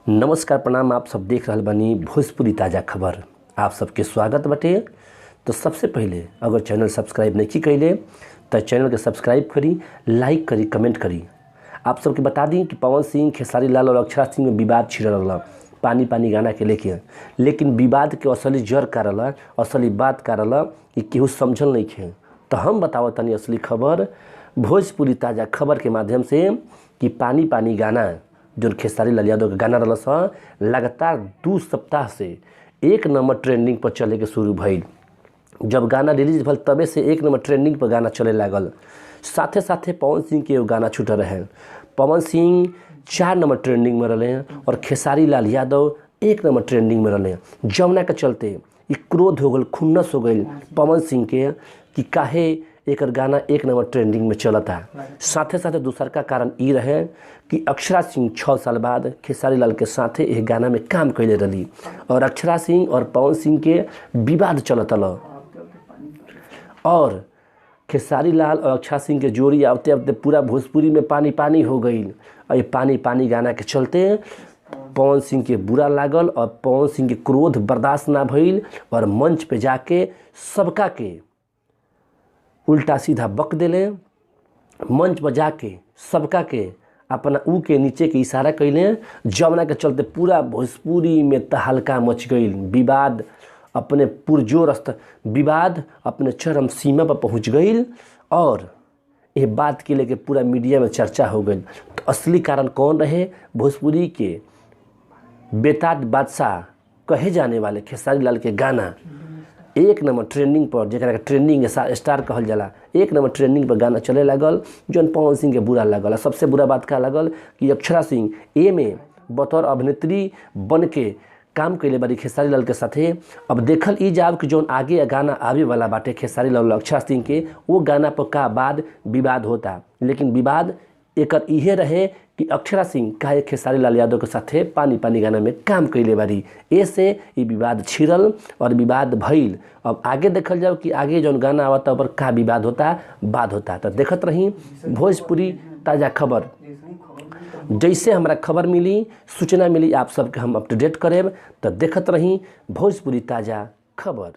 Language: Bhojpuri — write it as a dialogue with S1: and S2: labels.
S1: नमस्कार प्रणाम। आप सब देख रहल बानी भोजपुरी ताज़ा खबर। आप सबके स्वागत बटे। तो सबसे पहले अगर चैनल सब्सक्राइब नहीं कैले तो चैनल के सब्सक्राइब करी, लाइक करी, कमेंट करी। आप सबके बता दी कि पवन सिंह, खेसारी लाल और अक्षरा सिंह में विवाद छिड़ रहा पानी पानी गाना के लेके, लेकिन विवाद के असली जड़ का रहा, असली बात का रहा कि केहू समझल नहीं खे। तो हम बताओ तनी असली खबर भोजपुरी ताज़ा खबर के माध्यम से कि पानी पानी गाना जो खेसारी लाल यादव का गाना रहा लगातार 2 सप्ताह से 1 नंबर ट्रेंडिंग पर चले के शुरू भइल। जब गाना रिलीज भल तबे से 1 नंबर ट्रेंडिंग पर गाना चले लागल। साथे साथे पवन सिंह के गाना छूटल रहे। पवन सिंह 4 नंबर ट्रेंडिंग में रहे और खेसारी लाल यादव 1 नंबर ट्रेंडिंग में रहे। जमुना के चलते ये क्रोध हो गल, खुन्नस हो गई पवन सिंह के कि काहे एक गाना 1 नंबर ट्रेंडिंग में चलता। साथे साथे दूसर का कारण ये रहे कि अक्षरा सिंह 6 साल बाद खेसारी लाल के साथे एक गाना में काम कैले रही और अक्षरा सिंह और पवन सिंह के विवाद चलत और खेसारी लाल और अक्षरा सिंह के जोड़ी आते आते पूरा भोजपुरी में पानी पानी हो गई। और ये पानी पानी गाना के चलते पवन सिंह के बुरा लागल और पवन सिंह के क्रोध बर्दाश्त ना भइल और मंच पे जाके सबका के उल्टा सीधा बक दिले। मंच पर जाके सबका के अपना ऊ के नीचे के इशारा कैले। जमुना के चलते पूरा भोजपुरी में तहलका मच गई। विवाद अपने पुरजोर स्तर, विवाद अपने चरम सीमा पर पहुंच गई और ये बात के लेके पूरा मीडिया में चर्चा हो गई। तो असली कारण कौन रहे? भोजपुरी के बेताज बादशाह कहे जाने वाले खेसारी लाल के गाना 1 नंबर ट्रेंडिंग पर, जरा ट्रेंडिंग स्टार कहल जाला, 1 नंबर ट्रेंडिंग पर गाना चले लागल जौन पवन सिंह के बुरा लागल। सबसे बुरा बात का लागल कि अक्षरा सिंह ए में बतौर अभिनेत्री बन के काम कैले बारी खेसारी लाल के साथे। अब देखल ई जाब कि जौन आगे गाना आवे वाला बाटे खेसारी लाल और अक्षरा सिंह के, वो गाना पर का बाद विवाद होता। लेकिन विवाद एकर इहे रहे कि अक्षरा सिंह काहे खेसारी लाल यादव के साथे पानी पानी गाना में काम कैले बारी, ऐसे ये विवाद छिड़ल और विवाद भइल। अब आगे देखल जाओ कि आगे जौन गाना आवता पर का विवाद होता, बात होता। तो देखत रही भोजपुरी ताज़ा खबर। जैसे हमरा खबर मिली, सूचना मिली, आप सबके हम अपडेट करेब। तो देखत रही भोजपुरी ताज़ा खबर।